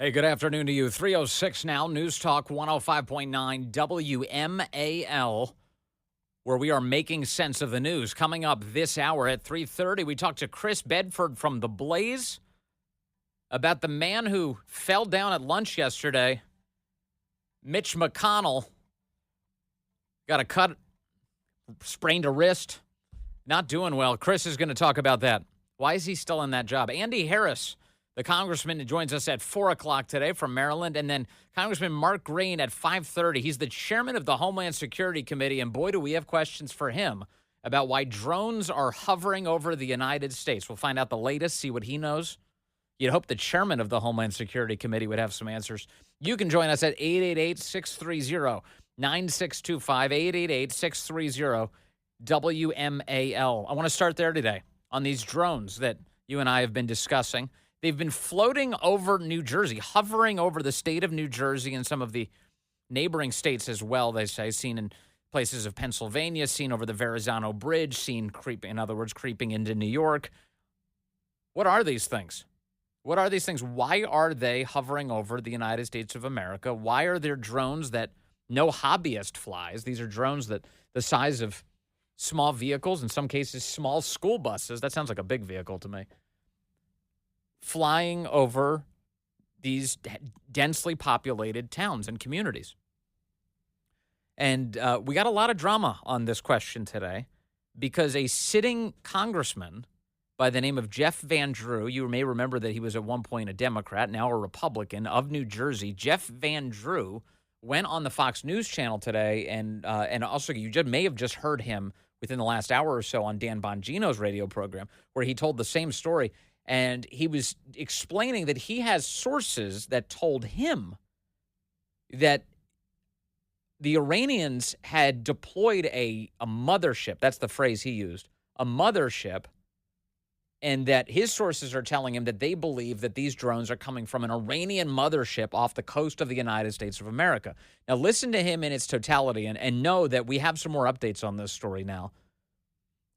Hey, good afternoon to you. 3:06 now, News Talk 105.9 WMAL, where we are making sense of the news. Coming up this hour at 3:30, we talk to Chris Bedford from TheBlaze about the man who fell down at lunch yesterday. Mitch McConnell got a cut, sprained a wrist, not doing well. Chris is going to talk about that. Why is he still in that job? Andy Harris, the congressman, joins us at 4 o'clock today from Maryland. And then Congressman Mark Green at 5:30. He's the chairman of the Homeland Security Committee. And boy, do we have questions for him about why drones are hovering over the United States. We'll find out the latest, see what he knows. You'd hope the chairman of the Homeland Security Committee would have some answers. You can join us at 888-630-9625, 888-630-WMAL. I want to start there today on these drones that you and I have been discussing. They've been floating over New Jersey, hovering over the state of New Jersey and some of the neighboring states as well, they say, seen in places of Pennsylvania, seen over the Verrazano Bridge, seen creeping into New York. What are these things? What are these things? Why are they hovering over the United States of America? Why are there drones that no hobbyist flies? These are drones that the size of small vehicles, in some cases small school buses. That sounds like a big vehicle to me. Flying over these densely populated towns and communities. And we got a lot of drama on this question today because a sitting congressman by the name of Jeff Van Drew, you may remember that he was at one point a Democrat, now a Republican of New Jersey. Jeff Van Drew went on the Fox News channel today, and also you may have just heard him within the last hour or so on Dan Bongino's radio program, where he told the same story. And he was explaining that he has sources that told him that the Iranians had deployed a mothership. That's the phrase he used, a mothership. And that his sources are telling him that they believe that these drones are coming from an Iranian mothership off the coast of the United States of America. Now, listen to him in its totality and know that we have some more updates on this story now.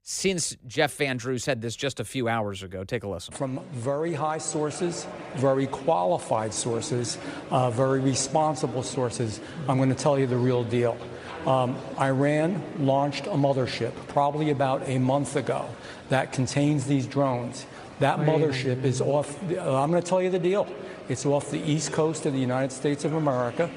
Since Jeff Van Drew said this just a few hours ago. Take a listen. From very high sources, very qualified sources, very responsible sources, I'm going to tell you the real deal. Iran launched a mothership probably about a month ago that contains these drones. That mothership is off, I'm going to tell you the deal. It's off the east coast of the United States of America.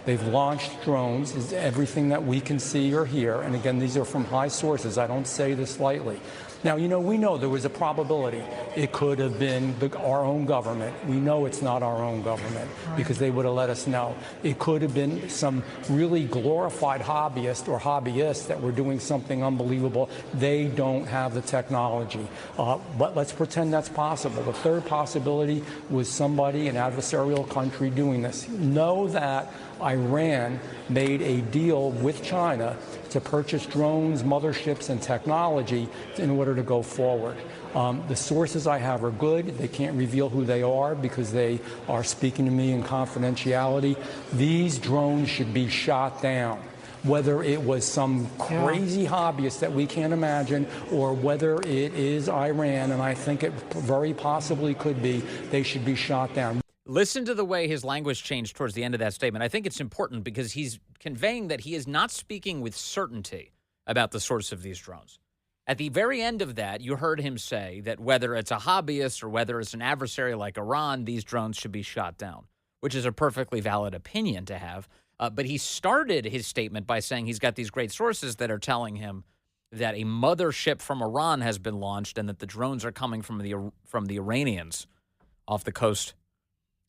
They've launched drones, is everything that we can see or hear. And again, these are from high sources. I don't say this lightly. Now, we know there was a probability it could have been our own government. We know it's not our own government because they would have let us know. It could have been some really glorified hobbyists that were doing something unbelievable. They don't have the technology. But let's pretend that's possible. The third possibility was somebody, an adversarial country, doing this. Know that Iran made a deal with China to purchase drones, motherships, and technology in order to go forward. The sources I have are good. They can't reveal who they are because they are speaking to me in confidentiality. These drones should be shot down. Whether it was some crazy hobbyist that we can't imagine or whether it is Iran, and I think it very possibly could be, they should be shot down. Listen to the way his language changed towards the end of that statement. I think it's important because he's conveying that he is not speaking with certainty about the source of these drones. At the very end of that, you heard him say that whether it's a hobbyist or whether it's an adversary like Iran, these drones should be shot down, which is a perfectly valid opinion to have. But he started his statement by saying he's got these great sources that are telling him that a mothership from Iran has been launched and that the drones are coming from the Iranians off the coast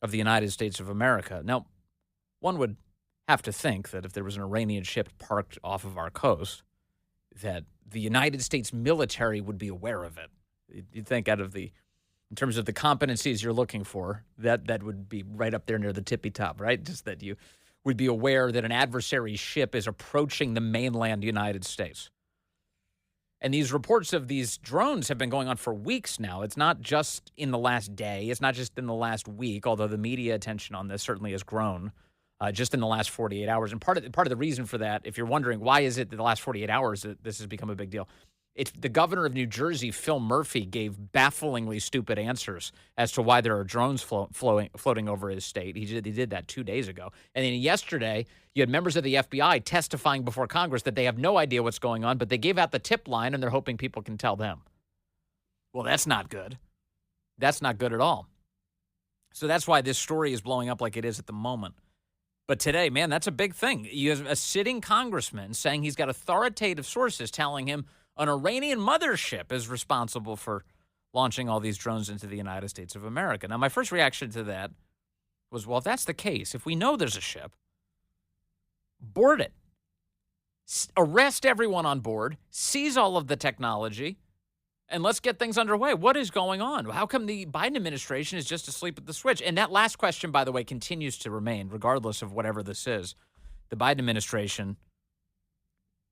of the United States of America. Now, one would have to think that if there was an Iranian ship parked off of our coast, that the United States military would be aware of it. You'd think in terms of the competencies you're looking for, that would be right up there near the tippy top, right? Just that you would be aware that an adversary's ship is approaching the mainland United States. And these reports of these drones have been going on for weeks now. It's not just in the last day. It's not just in the last week, although the media attention on this certainly has grown just in the last 48 hours. And part of the reason for that, if you're wondering why is it that the last 48 hours that this has become a big deal, The governor of New Jersey, Phil Murphy, gave bafflingly stupid answers as to why there are drones floating over his state. He did that 2 days ago. And then yesterday, you had members of the FBI testifying before Congress that they have no idea what's going on, but they gave out the tip line, and they're hoping people can tell them. Well, that's not good. That's not good at all. So that's why this story is blowing up like it is at the moment. But today, man, that's a big thing. You have a sitting congressman saying he's got authoritative sources telling him an Iranian mothership is responsible for launching all these drones into the United States of America. Now, my first reaction to that was, well, if that's the case, if we know there's a ship, board it. Arrest everyone on board, seize all of the technology, and let's get things underway. What is going on? How come the Biden administration is just asleep at the switch? And that last question, by the way, continues to remain, regardless of whatever this is. The Biden administration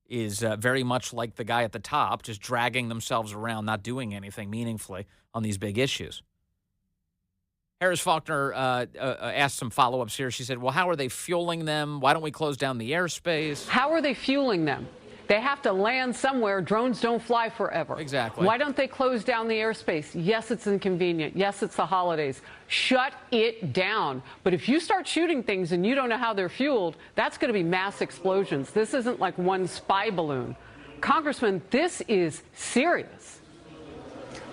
is very much like the guy at the top, just dragging themselves around, not doing anything meaningfully on these big issues. Harris Faulkner asked some follow-ups here. She said, well, how are they fueling them? Why don't we close down the airspace? How are they fueling them? They have to land somewhere. Drones don't fly forever. Exactly. Why don't they close down the airspace? Yes, it's inconvenient. Yes, it's the holidays. Shut it down. But if you start shooting things and you don't know how they're fueled, that's going to be mass explosions. This isn't like one spy balloon. Congressman, this is serious.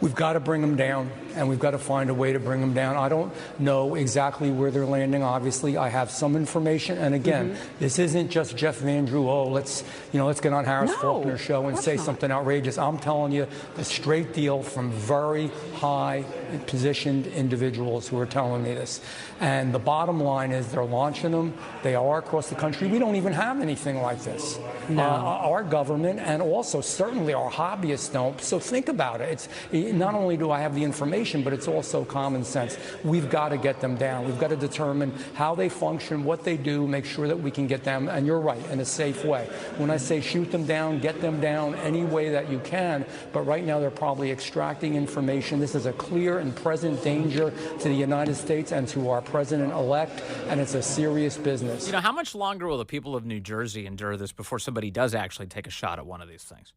We've got to bring them down, and we've got to find a way to bring them down. I don't know exactly where they're landing. Obviously, I have some information. And again, this isn't just Jeff Van Drew. Oh, let's get on Harris Faulkner's show and say something outrageous. I'm telling you the straight deal from very high positioned individuals who are telling me this. And the bottom line is they're launching them. They are across the country. We don't even have anything like this. No. Our government and also certainly our hobbyists don't. So think about it. Not only do I have the information, but it's also common sense. We've got to get them down. We've got to determine how they function, what they do, make sure that we can get them, and you're right, in a safe way. When I say shoot them down, get them down any way that you can, but right now they're probably extracting information. This is a clear and present danger to the United States and to our president-elect, and it's a serious business. You know, how much longer will the people of New Jersey endure this before somebody does actually take a shot at one of these things?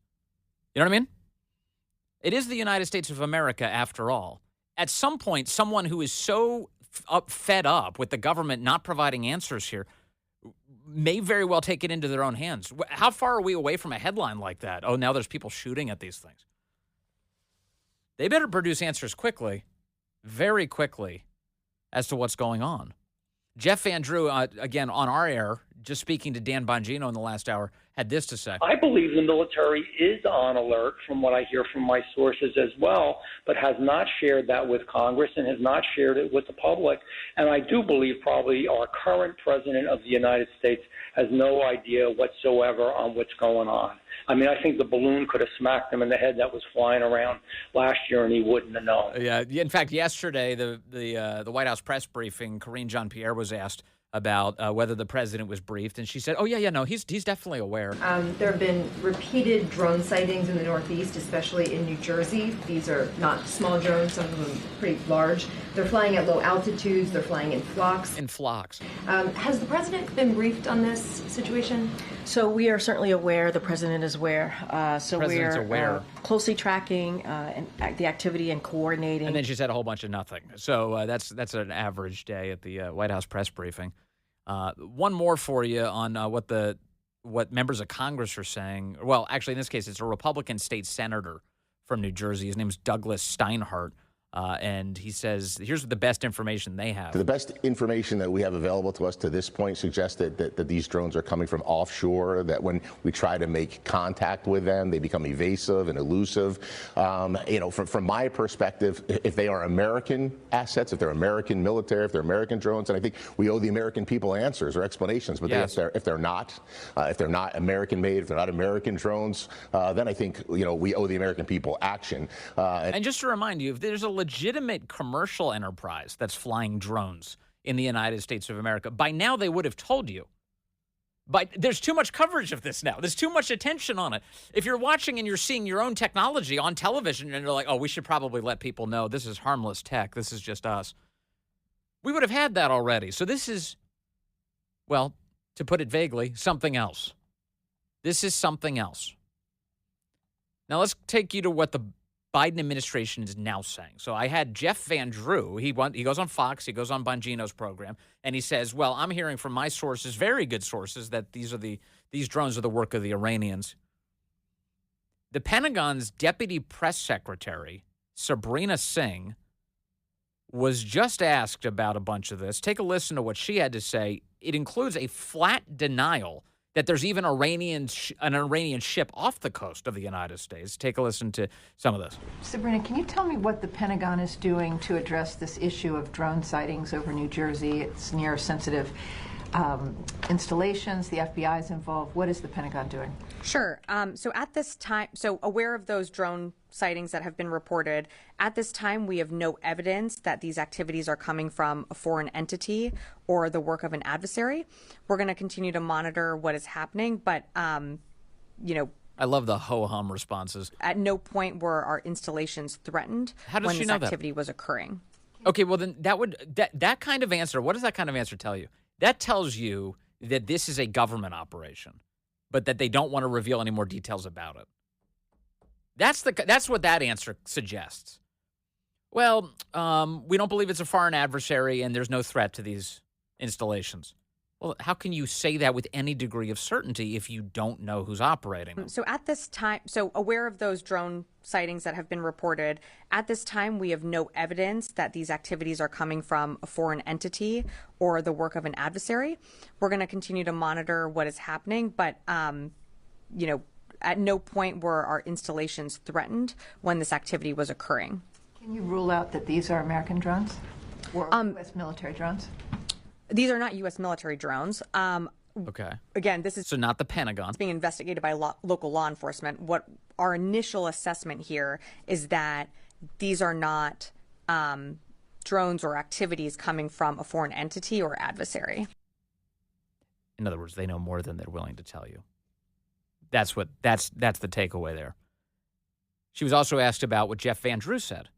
You know what I mean? It is the United States of America, after all. At some point, someone who is so fed up with the government not providing answers here may very well take it into their own hands. How far are we away from a headline like that? Oh, now there's people shooting at these things. They better produce answers quickly, very quickly, as to what's going on. Jeff Van Drew, again, on our air, just speaking to Dan Bongino in the last hour, had this to say. I believe the military is on alert from what I hear from my sources as well, but has not shared that with Congress and has not shared it with the public. And I do believe probably our current president of the United States has no idea whatsoever on what's going on. I mean, I think the balloon could have smacked him in the head that was flying around last year, and he wouldn't have known. Yeah. In fact, yesterday, the White House press briefing, Karine Jean-Pierre was asked about whether the president was briefed, and she said, "Oh yeah, he's definitely aware." There have been repeated drone sightings in the Northeast, especially in New Jersey. These are not small drones; some of them pretty large. They're flying at low altitudes. They're flying in flocks. Has the president been briefed on this situation? So we are certainly aware. The president is aware. So President's we're aware. Closely tracking the activity and coordinating. And then she said a whole bunch of nothing. So that's an average day at the White House press briefing. One more for you on what members of Congress are saying. Well, actually, in this case, it's a Republican state senator from New Jersey. His name's Douglas Steinhardt. And he says, here's the best information they have. The best information that we have available to us to this point suggests that these drones are coming from offshore, that when we try to make contact with them, they become evasive and elusive. From my perspective, if they are American assets, if they're American military, if they're American drones, and I think we owe the American people answers or explanations. But yes. if they're not American-made, if they're not American drones, then I think we owe the American people action. And just to remind you, if there's a legitimate commercial enterprise that's flying drones in the United States of America, by now they would have told you. But there's too much coverage of this now. There's too much attention on it. If you're watching and you're seeing your own technology on television and you're like, oh, we should probably let people know this is harmless tech, this is just us, we would have had that already. So this is, well, to put it vaguely, something else. This is something else. Now let's take you to what the Biden administration is now saying. So I had Jeff Van Drew. He goes on Fox. He goes on Bongino's program, and he says, "Well, I'm hearing from my sources, very good sources, that these drones are the work of the Iranians." The Pentagon's deputy press secretary, Sabrina Singh, was just asked about a bunch of this. Take a listen to what she had to say. It includes a flat denial that there's even an Iranian ship off the coast of the United States. Take a listen to some of this. Sabrina, can you tell me what the Pentagon is doing to address this issue of drone sightings over New Jersey? It's near sensitive installations. The FBI is involved. What is the Pentagon doing? Sure. So at this time, aware of those drone sightings that have been reported, at this time we have no evidence that these activities are coming from a foreign entity or the work of an adversary. We're going to continue to monitor what is happening, but I love the ho-hum responses. At no point were our installations threatened when this activity was occurring. Okay, well then that kind of answer, what does that kind of answer tell you? That tells you that this is a government operation, but that they don't want to reveal any more details about it. That's what that answer suggests. Well, we don't believe it's a foreign adversary and there's no threat to these installations. Well, how can you say that with any degree of certainty if you don't know who's operating them? So at this time, aware of those drone sightings that have been reported, at this time we have no evidence that these activities are coming from a foreign entity or the work of an adversary. We're going to continue to monitor what is happening, but at no point were our installations threatened when this activity was occurring. Can you rule out that these are American drones or U.S. military drones? These are not U.S. military drones. Okay. Again, this is so not the Pentagon. It's being investigated by local law enforcement. What our initial assessment here is that these are not drones or activities coming from a foreign entity or adversary. In other words, they know more than they're willing to tell you. That's the takeaway there. She was also asked about what Jeff Van Drew said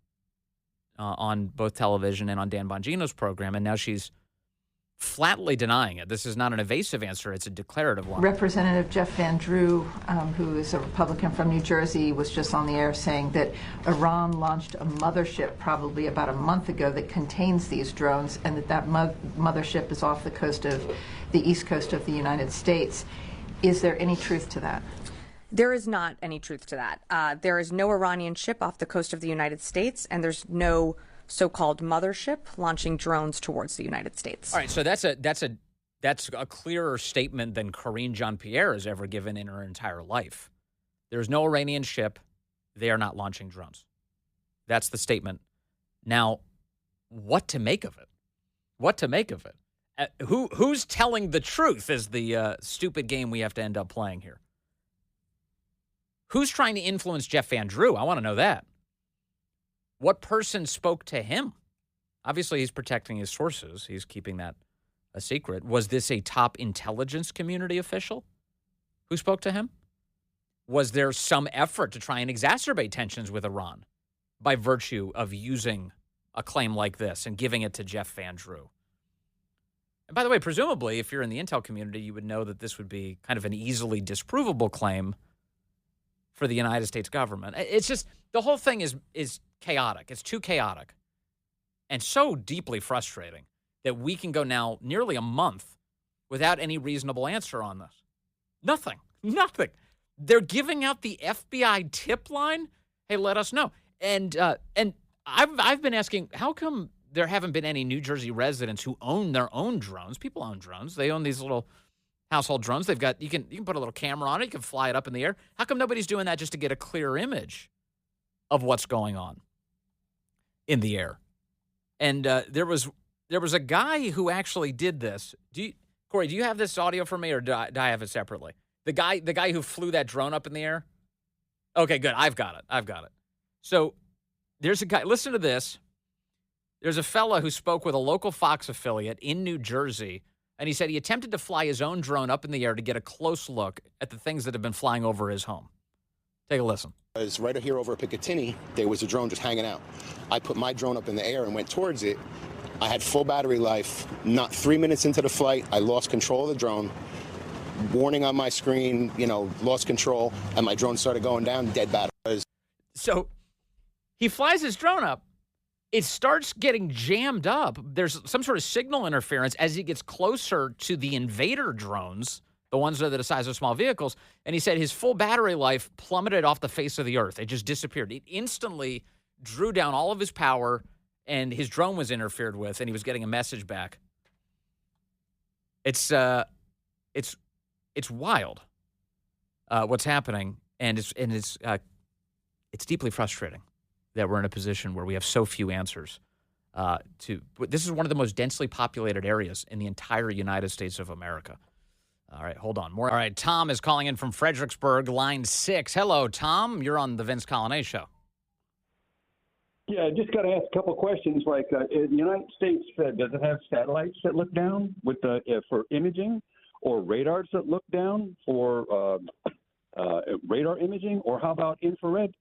on both television and on Dan Bongino's program, and now she's flatly denying it. This is not an evasive answer. It's a declarative one. Representative Jeff Van Drew, who is a Republican from New Jersey, was just on the air saying that Iran launched a mothership probably about a month ago that contains these drones, and that mothership is off the coast of the east coast of the United States. Is there any truth to that? There is not any truth to that. There is no Iranian ship off the coast of the United States, and there's no so-called mothership launching drones towards the United States. All right, so that's a clearer statement than Karine Jean-Pierre has ever given in her entire life. There's no Iranian ship. They are not launching drones. That's the statement. Now, what to make of it? What to make of it? Who's telling the truth is the stupid game we have to end up playing here. Who's trying to influence Jeff Van Drew? I want to know that. What person spoke to him? Obviously, he's protecting his sources. He's keeping that a secret. Was this a top intelligence community official who spoke to him? Was there some effort to try and exacerbate tensions with Iran by virtue of using a claim like this and giving it to Jeff Van Drew? And by the way, presumably, if you're in the intel community, you would know that this would be kind of an easily disprovable claim for the United States government. It's just, the whole thing is chaotic. It's too chaotic and so deeply frustrating that we can go now nearly a month without any reasonable answer on this. Nothing. They're giving out the FBI tip line. Hey, let us know. And I've been asking, how come there haven't been any New Jersey residents who own their own drones? People own drones. They own these little household drones. They've got, you can put a little camera on it. You can fly it up in the air. How come nobody's doing that just to get a clear image of what's going on in the air? And there was a guy who actually did this. Corey, do you have this audio for me, or do I have it separately? The guy who flew that drone up in the air? Okay, good. I've got it. So there's a guy. Listen to this. There's a fella who spoke with a local Fox affiliate in New Jersey, and he said he attempted to fly his own drone up in the air to get a close look at the things that have been flying over his home. Take a listen. Right here over at Picatinny, there was a drone just hanging out. I put my drone up in the air and went towards it. I had full battery life. Not 3 minutes into the flight, I lost control of the drone. Warning on my screen, lost control, and my drone started going down, dead battery. So he flies his drone up. It starts getting jammed up. There's some sort of signal interference as he gets closer to the invader drones, the ones that are the size of small vehicles. And he said his full battery life plummeted off the face of the earth. It just disappeared. It instantly drew down all of his power, and his drone was interfered with, and he was getting a message back. It's wild what's happening, and it's deeply frustrating that we're in a position where we have so few answers this is one of the most densely populated areas in the entire United States of America. All right, hold on. More. All right, Tom is calling in from Fredericksburg, line 6. Hello, Tom. You're on the Vince Coglianese Show. Yeah, I just got to ask a couple of questions. Like, in the United States, does it have satellites that look down with for imaging, or radars that look down for radar imaging, or how about infrared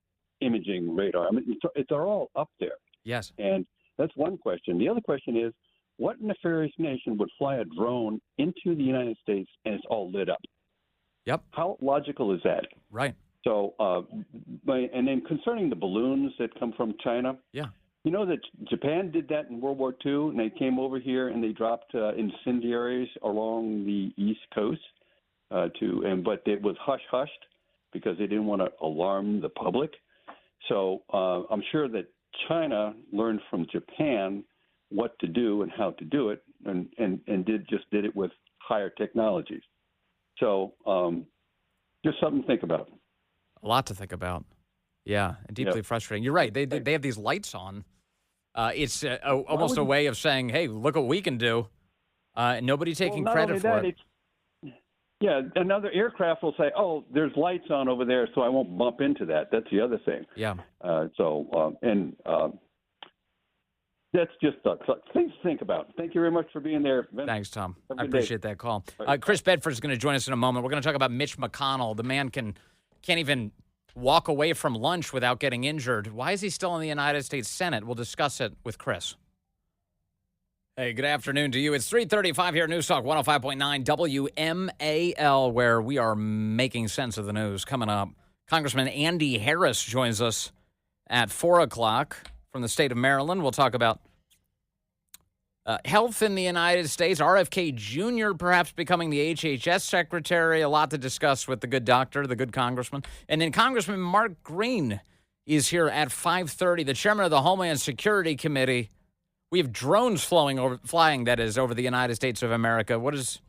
imaging radar? I mean, they're all up there. Yes. And that's one question. The other question is, what nefarious nation would fly a drone into the United States and it's all lit up? Yep. How logical is that? Right. So, and then concerning the balloons that come from China, yeah, you know that Japan did that in World War II, and they came over here and they dropped incendiaries along the East Coast, but it was hush-hushed because they didn't want to alarm the public. So I'm sure that China learned from Japan what to do and how to do it, and did it with higher technologies. So just something to think about. A lot to think about. Yeah, and deeply frustrating. You're right. They have these lights on. It's almost a way of saying, hey, look what we can do. Nobody taking credit for it. Yeah, another aircraft will say, oh, there's lights on over there, so I won't bump into that. That's the other thing. Yeah. That's just things to think about. Thank you very much for being there, Vince. Thanks, Tom. I appreciate that call. Chris Bedford is going to join us in a moment. We're going to talk about Mitch McConnell. The man can't even walk away from lunch without getting injured. Why is he still in the United States Senate? We'll discuss it with Chris. Hey, good afternoon to you. It's 3:35 here at News Talk 105.9 WMAL, where we are making sense of the news. Coming up, Congressman Andy Harris joins us at 4 o'clock from the state of Maryland. We'll talk about health in the United States, RFK Jr. perhaps becoming the HHS secretary, a lot to discuss with the good doctor, the good congressman. And then Congressman Mark Green is here at 5:30, the chairman of the Homeland Security Committee. We have drones flying over the United States of America. What is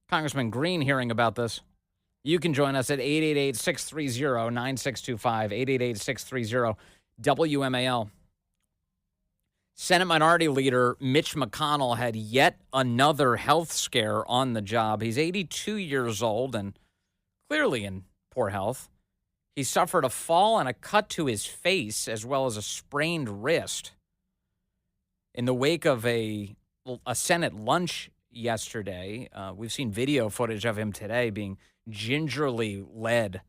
Congressman Green hearing about this? You can join us at 888-630-9625, 888-630-WMAL. Senate Minority Leader Mitch McConnell had yet another health scare on the job. He's 82 years old and clearly in poor health. He suffered a fall and a cut to his face as well as a sprained wrist in the wake of a Senate lunch yesterday. We've seen video footage of him today being gingerly led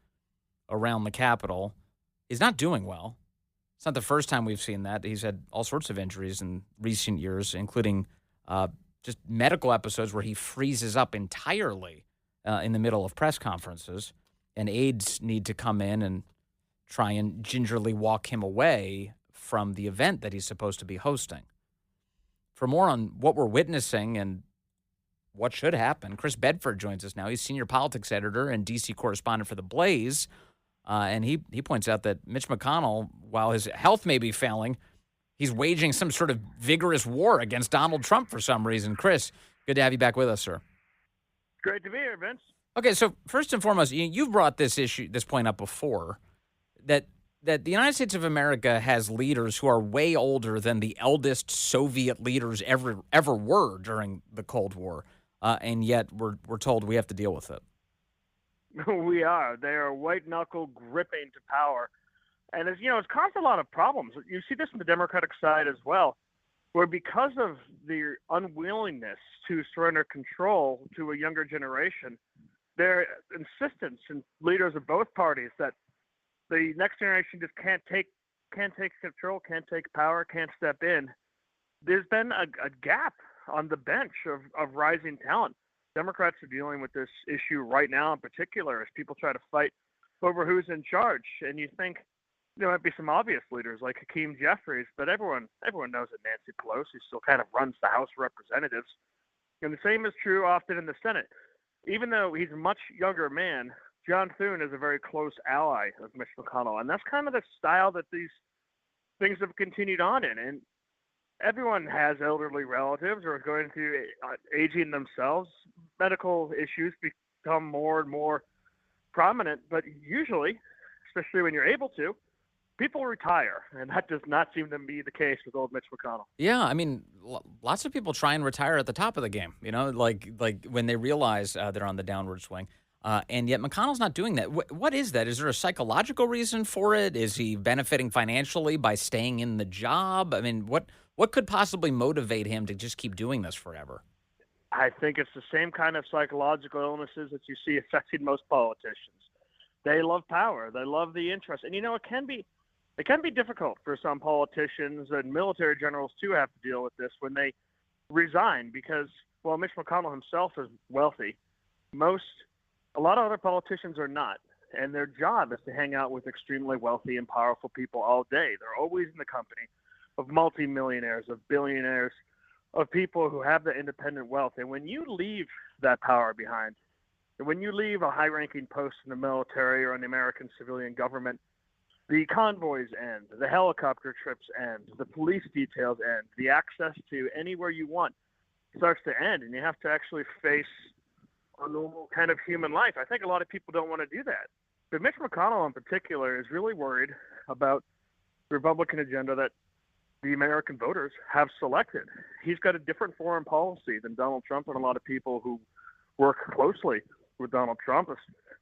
around the Capitol. He's not doing well. It's not the first time we've seen that. He's had all sorts of injuries in recent years, including just medical episodes where he freezes up entirely in the middle of press conferences, and aides need to come in and try and gingerly walk him away from the event that he's supposed to be hosting. For more on what we're witnessing and what should happen, Chris Bedford joins us now. He's senior politics editor and D.C. correspondent for TheBlaze. And he points out that Mitch McConnell, while his health may be failing, he's waging some sort of vigorous war against Donald Trump for some reason. Chris, good to have you back with us, sir. Great to be here, Vince. Okay, so first and foremost, you've brought this point up before, that the United States of America has leaders who are way older than the eldest Soviet leaders ever were during the Cold War, and yet we're told we have to deal with it. We are. They are white-knuckle gripping to power. And, it's caused a lot of problems. You see this on the Democratic side as well, where because of their unwillingness to surrender control to a younger generation, their insistence in leaders of both parties that the next generation just can't take control, can't take power, can't step in. There's been a gap on the bench of rising talent. Democrats are dealing with this issue right now in particular as people try to fight over who's in charge. And you think, there might be some obvious leaders like Hakeem Jeffries, but everyone knows that Nancy Pelosi still kind of runs the House of Representatives. And the same is true often in the Senate. Even though he's a much younger man, John Thune is a very close ally of Mitch McConnell. And that's kind of the style that these things have continued on in. And everyone has elderly relatives or is going through aging themselves. Medical issues become more and more prominent, but usually, especially when you're able to, people retire, and that does not seem to be the case with old Mitch McConnell. Yeah, I mean, lots of people try and retire at the top of the game, like when they realize they're on the downward swing. And yet McConnell's not doing that. What is that? Is there a psychological reason for it? Is he benefiting financially by staying in the job? I mean, what could possibly motivate him to just keep doing this forever? I think it's the same kind of psychological illnesses that you see affecting most politicians. They love power. They love the interest. And, it can be difficult for some politicians, and military generals too have to deal with this when they resign because, well, Mitch McConnell himself is wealthy. A lot of other politicians are not, and their job is to hang out with extremely wealthy and powerful people all day. They're always in the company of multimillionaires, of billionaires, of people who have the independent wealth. And when you leave that power behind, and when you leave a high-ranking post in the military or in the American civilian government, the convoys end, the helicopter trips end, the police details end, the access to anywhere you want starts to end, and you have to actually face a normal kind of human life. I think a lot of people don't want to do that. But Mitch McConnell in particular is really worried about the Republican agenda that the American voters have selected. He's got a different foreign policy than Donald Trump and a lot of people who work closely with Donald Trump,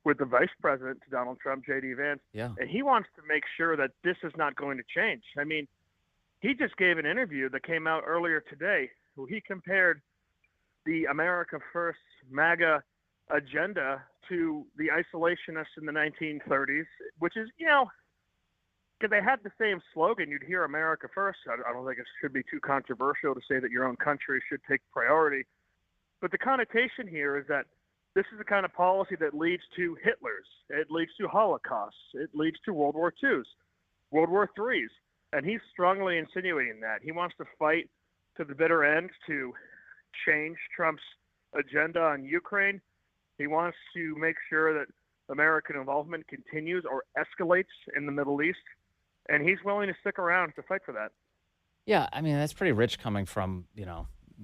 with the vice president to Donald Trump, J.D. Vance. Yeah. And he wants to make sure that this is not going to change. I mean, he just gave an interview that came out earlier today where he compared the America First MAGA agenda to the isolationists in the 1930s, which is, because they had the same slogan. You'd hear America First. I don't think it should be too controversial to say that your own country should take priority. But the connotation here is that this is the kind of policy that leads to Hitlers. It leads to Holocausts. It leads to World War IIs, World War IIIs. And he's strongly insinuating that. He wants to fight to the bitter end to change Trump's agenda on Ukraine. He wants to make sure that American involvement continues or escalates in the Middle East. And he's willing to stick around to fight for that. Yeah, I mean, that's pretty rich coming from,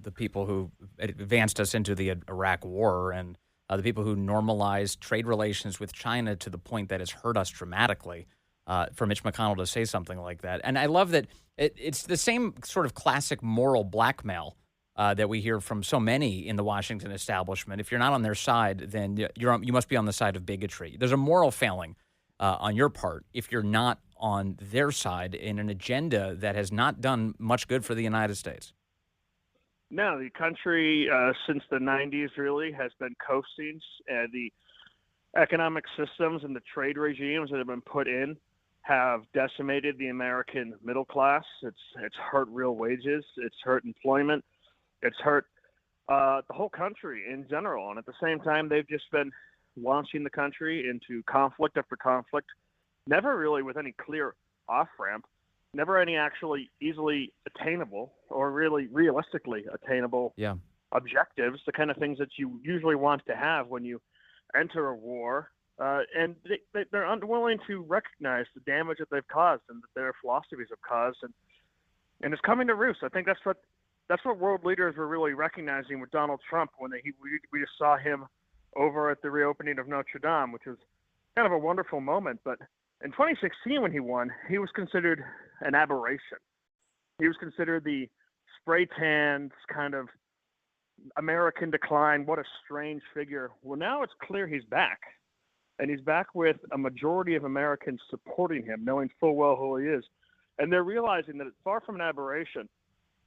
the people who advanced us into the Iraq War and the people who normalized trade relations with China to the point that it's hurt us dramatically. For Mitch McConnell to say something like that. And I love that it's the same sort of classic moral blackmail that we hear from so many in the Washington establishment. If you're not on their side, then you must be on the side of bigotry. There's a moral failing on your part if you're not on their side in an agenda that has not done much good for the United States. No, the country since the 90s really has been coasting. The economic systems and the trade regimes that have been put in have decimated the American middle class. It's hurt real wages. It's hurt employment. It's hurt the whole country in general. And at the same time, they've just been launching the country into conflict after conflict, never really with any clear off-ramp, never any actually easily attainable or really realistically attainable objectives, the kind of things that you usually want to have when you enter a war. And they're unwilling to recognize the damage that they've caused and that their philosophies have caused. And it's coming to roost. I think that's what world leaders were really recognizing with Donald Trump when we just saw him over at the reopening of Notre Dame, which was kind of a wonderful moment. But in 2016, when he won, he was considered an aberration. He was considered the spray tan kind of American decline. What a strange figure. Well, now it's clear he's back. And he's back with a majority of Americans supporting him, knowing full well who he is. And they're realizing that it's far from an aberration.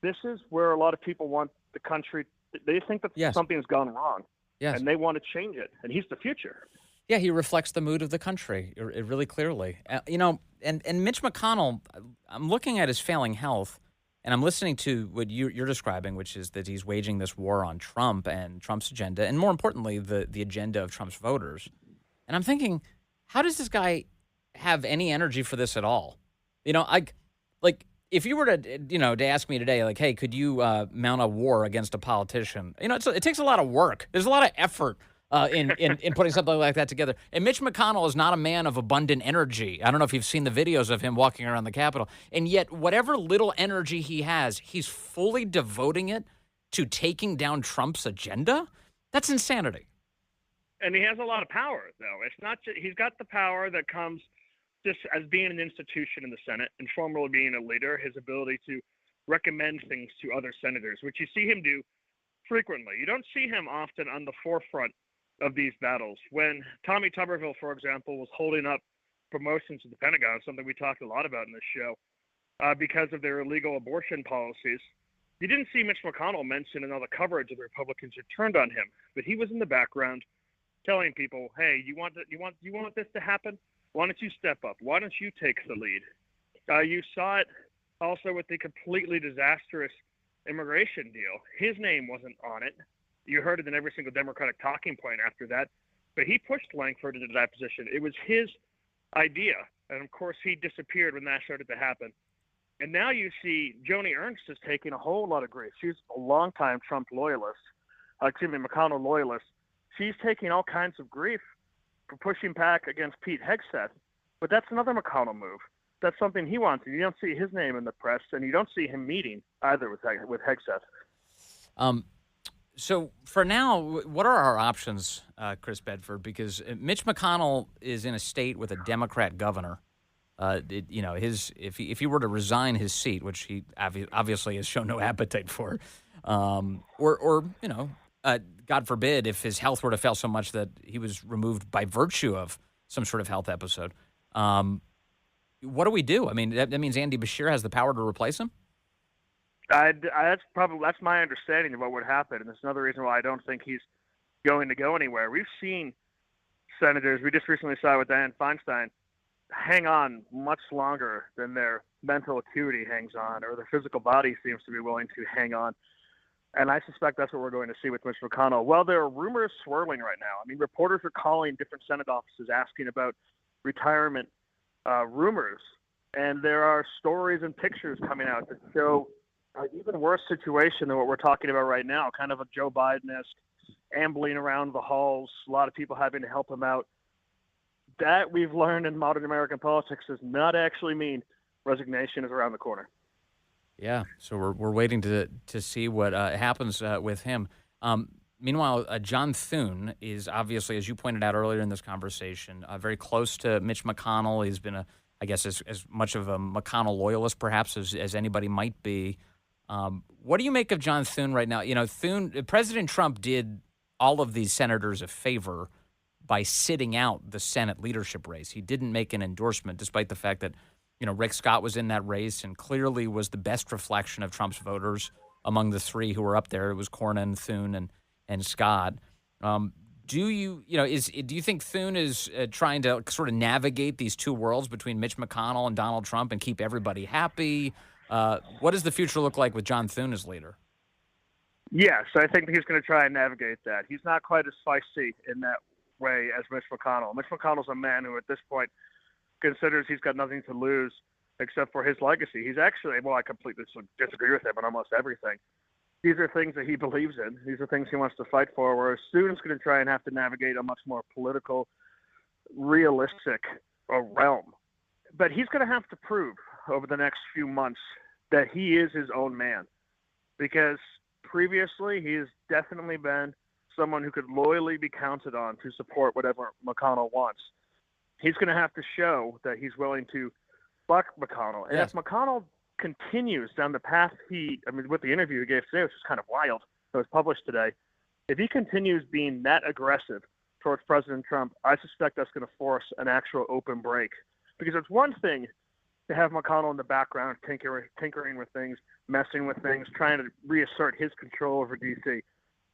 This is where a lot of people want the country. They think that something's gone wrong. Yes. And they want to change it. And he's the future. Yeah, he reflects the mood of the country really clearly. And Mitch McConnell, I'm looking at his failing health, and I'm listening to what you're describing, which is that he's waging this war on Trump and Trump's agenda, and more importantly, the agenda of Trump's voters. And I'm thinking, how does this guy have any energy for this at all. If you were to ask me today, like, hey, could you mount a war against a politician? It takes a lot of work. There's a lot of effort in putting something like that together. And Mitch McConnell is not a man of abundant energy. I don't know if you've seen the videos of him walking around the Capitol. And yet, whatever little energy he has, he's fully devoting it to taking down Trump's agenda. That's insanity. And he has a lot of power, though. It's not just, he's got the power that comes just as being an institution in the Senate and formerly being a leader, his ability to recommend things to other senators, which you see him do frequently. You don't see him often on the forefront of these battles. When Tommy Tuberville, for example, was holding up promotions at the Pentagon, something we talked a lot about in this show, because of their illegal abortion policies, you didn't see Mitch McConnell mention in all the coverage of the Republicans who turned on him, but he was in the background telling people, hey, you want this to happen? Why don't you step up? Why don't you take the lead? You saw it also with the completely disastrous immigration deal. His name wasn't on it. You heard it in every single Democratic talking point after that, but he pushed Lankford into that position. It was his idea, and of course he disappeared when that started to happen. And now you see Joni Ernst is taking a whole lot of grief. She's a longtime Trump loyalist, McConnell loyalist. She's taking all kinds of grief for pushing back against Pete Hegseth, but that's another McConnell move. That's something he wants. You don't see his name in the press, and you don't see him meeting either with Hegseth. So for now, what are our options, Chris Bedford? Because Mitch McConnell is in a state with a Democrat governor. If he were to resign his seat, which he obviously has shown no appetite for, God forbid, if his health were to fail so much that he was removed by virtue of some sort of health episode, what do we do? I mean, that means Andy Beshear has the power to replace him? That's my understanding of what would happen, and that's another reason why I don't think he's going to go anywhere. We've seen senators, we just recently saw with Dianne Feinstein, hang on much longer than their mental acuity hangs on, or their physical body seems to be willing to hang on. And I suspect that's what we're going to see with Mitch McConnell. Well, there are rumors swirling right now. I mean, reporters are calling different Senate offices asking about retirement rumors. And there are stories and pictures coming out that show an even worse situation than what we're talking about right now, kind of a Joe Biden-esque ambling around the halls, a lot of people having to help him out. That we've learned in modern American politics does not actually mean resignation is around the corner. Yeah, so we're waiting to see what happens with him. Meanwhile, John Thune is obviously, as you pointed out earlier in this conversation, very close to Mitch McConnell. He's been, as much of a McConnell loyalist perhaps as anybody might be. What do you make of John Thune right now? President Trump did all of these senators a favor by sitting out the Senate leadership race. He didn't make an endorsement, despite the fact that Rick Scott was in that race and clearly was the best reflection of Trump's voters among the three who were up there. It was Cornyn, Thune, and Scott. Do you think Thune is trying to sort of navigate these two worlds between Mitch McConnell and Donald Trump and keep everybody happy? What does the future look like with John Thune as leader? Yes, I think he's going to try and navigate that. He's not quite as feisty in that way as Mitch McConnell. Mitch McConnell's a man who at this point considers he's got nothing to lose except for his legacy. He's actually, I completely disagree with him on almost everything. These are things that he believes in. These are things he wants to fight for, whereas Thune's going to try and have to navigate a much more political, realistic realm. But he's going to have to prove over the next few months that he is his own man, because previously he has definitely been someone who could loyally be counted on to support whatever McConnell wants. He's going to have to show that he's willing to buck McConnell. And if McConnell continues down the path with the interview he gave today, which is kind of wild, that was published today, if he continues being that aggressive towards President Trump, I suspect that's going to force an actual open break. Because it's one thing to have McConnell in the background tinkering with things, messing with things, trying to reassert his control over D.C.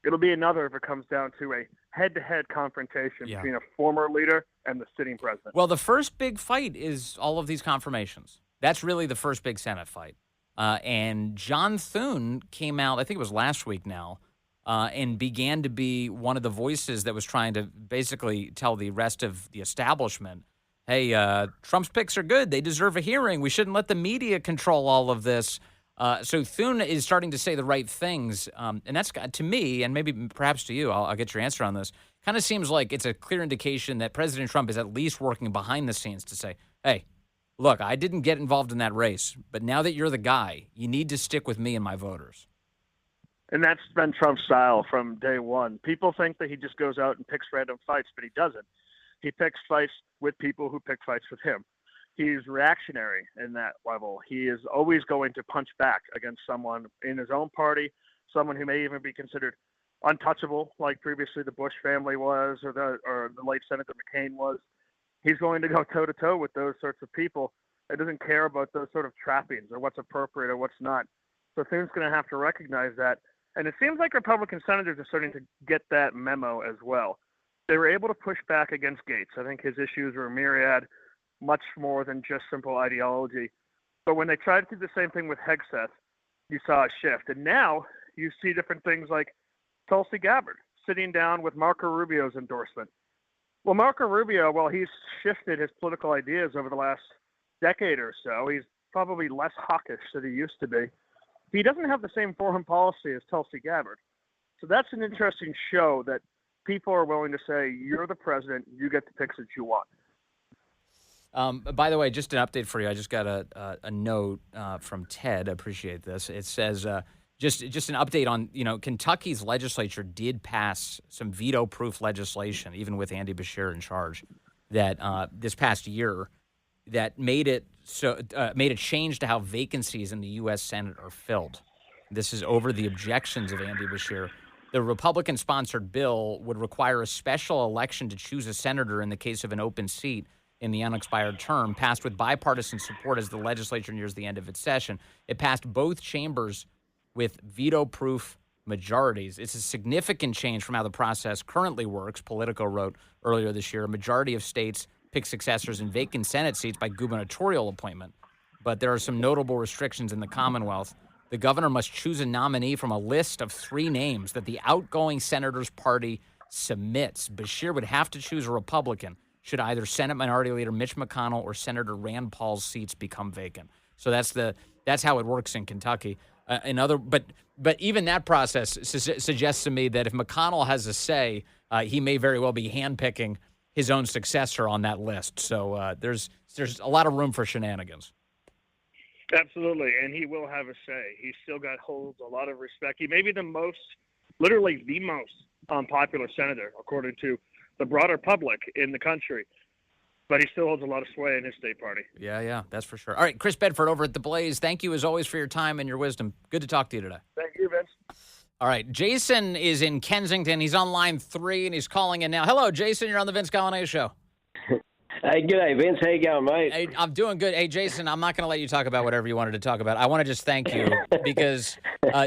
It'll be another if it comes down to a head-to-head confrontation between a former leader and the sitting president. Well, the first big fight is all of these confirmations. That's really the first big Senate fight. And John Thune came out, I think it was last week now, and began to be one of the voices that was trying to basically tell the rest of the establishment, hey, Trump's picks are good. They deserve a hearing. We shouldn't let the media control all of this. So Thune is starting to say the right things. And that's, to me, and maybe perhaps to you, I'll get your answer on this, kind of seems like it's a clear indication that President Trump is at least working behind the scenes to say, hey, look, I didn't get involved in that race, but now that you're the guy, you need to stick with me and my voters. And that's been Trump's style from day one. People think that he just goes out and picks random fights, but he doesn't. He picks fights with people who pick fights with him. He's reactionary in that level. He is always going to punch back against someone in his own party, someone who may even be considered untouchable, like previously the Bush family was, or the late Senator McCain was. He's going to go toe-to-toe with those sorts of people. He doesn't care about those sort of trappings or what's appropriate or what's not. So Thune's going to have to recognize that. And it seems like Republican senators are starting to get that memo as well. They were able to push back against Gates. I think his issues were myriad, much more than just simple ideology. But when they tried to do the same thing with Hegseth, you saw a shift. And now you see different things like Tulsi Gabbard sitting down with Marco Rubio's endorsement. Well, Marco Rubio, while he's shifted his political ideas over the last decade or so, he's probably less hawkish than he used to be. He doesn't have the same foreign policy as Tulsi Gabbard. So that's an interesting show that people are willing to say, you're the president, you get the picks that you want. By the way, just an update for you. I just got a note from Ted. I appreciate this. It says just an update on, Kentucky's legislature did pass some veto-proof legislation, even with Andy Beshear in charge, that this past year that made a change to how vacancies in the U.S. Senate are filled. This is over the objections of Andy Beshear. The Republican-sponsored bill would require a special election to choose a senator in the case of an open seat in the unexpired term, passed with bipartisan support as the legislature nears the end of its session. It passed both chambers with veto-proof majorities. It's a significant change from how the process currently works, Politico wrote earlier this year. A majority of states pick successors in vacant Senate seats by gubernatorial appointment, but there are some notable restrictions in the Commonwealth. The governor must choose a nominee from a list of 3 names that the outgoing senator's party submits. Beshear would have to choose a Republican should either Senate Minority Leader Mitch McConnell or Senator Rand Paul's seats become vacant. So that's how it works in Kentucky. But even that process suggests to me that if McConnell has a say, he may very well be handpicking his own successor on that list. So there's a lot of room for shenanigans. Absolutely, and he will have a say. He's still holds a lot of respect. He may be literally the most unpopular senator, according to the broader public in the country. But he still holds a lot of sway in his state party. Yeah, that's for sure. All right, Chris Bedford over at TheBlaze, thank you as always for your time and your wisdom. Good to talk to you today. Thank you, Vince. All right, Jason is in Kensington. He's on line 3, and he's calling in now. Hello, Jason. You're on the Vince Coglianese Show. Hey, g'day, Vince. How you going, mate? Hey, I'm doing good. Hey, Jason, I'm not going to let you talk about whatever you wanted to talk about. I want to just thank you because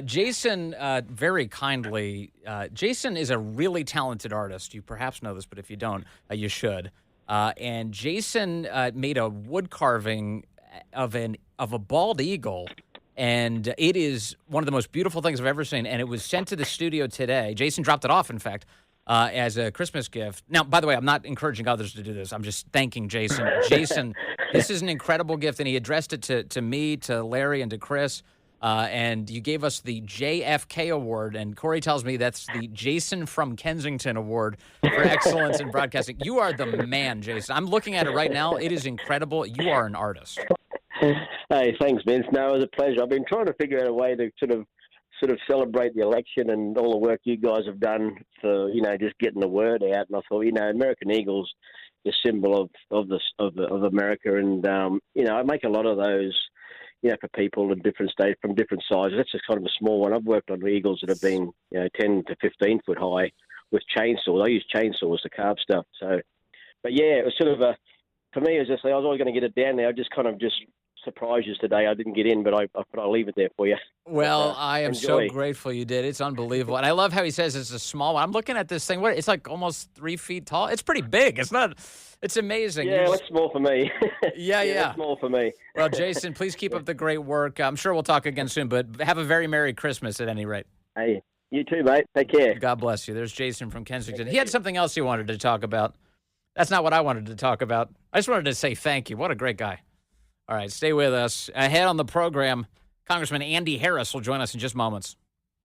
Jason, very kindly, Jason is a really talented artist. You perhaps know this, but if you don't, you should. And Jason made a wood carving of a bald eagle, and it is one of the most beautiful things I've ever seen. And it was sent to the studio today. Jason dropped it off, in fact, as a Christmas gift. Now, by the way, I'm not encouraging others to do this. I'm just thanking Jason. Jason, this is an incredible gift, and he addressed it to me, to Larry, and to Chris. And you gave us the JFK Award, and Corey tells me that's the Jason from Kensington Award for excellence in broadcasting. You are the man, Jason. I'm looking at it right now. It is incredible. You are an artist. Hey, thanks, Vince. No, it was a pleasure. I've been trying to figure out a way to sort of celebrate the election and all the work you guys have done for, just getting the word out. And I thought, American Eagle's the symbol of America, and I make a lot of those. For people in different states from different sizes. That's just kind of a small one. I've worked on eagles that have been, 10 to 15 foot high with chainsaws. I use chainsaws to carve stuff. So, but yeah, it was sort of for me, it was just, I was always going to get it down there. I just kind of surprised you today. I didn't get in, but I'll leave it there for you. Well, I am enjoy. So grateful you did. It's unbelievable. And I love how he says it's a small one. I'm looking at this thing. It's like almost 3 feet tall. It's pretty big. It's amazing. Yeah, it's small for me. Yeah. It's small for me. Well, Jason, please keep up the great work. I'm sure we'll talk again soon, but have a very Merry Christmas at any rate. Hey, you too, mate. Take care. God bless you. There's Jason from Kensington. He had something else he wanted to talk about. That's not what I wanted to talk about. I just wanted to say thank you. What a great guy. All right, stay with us. Ahead on the program, Congressman Andy Harris will join us in just moments.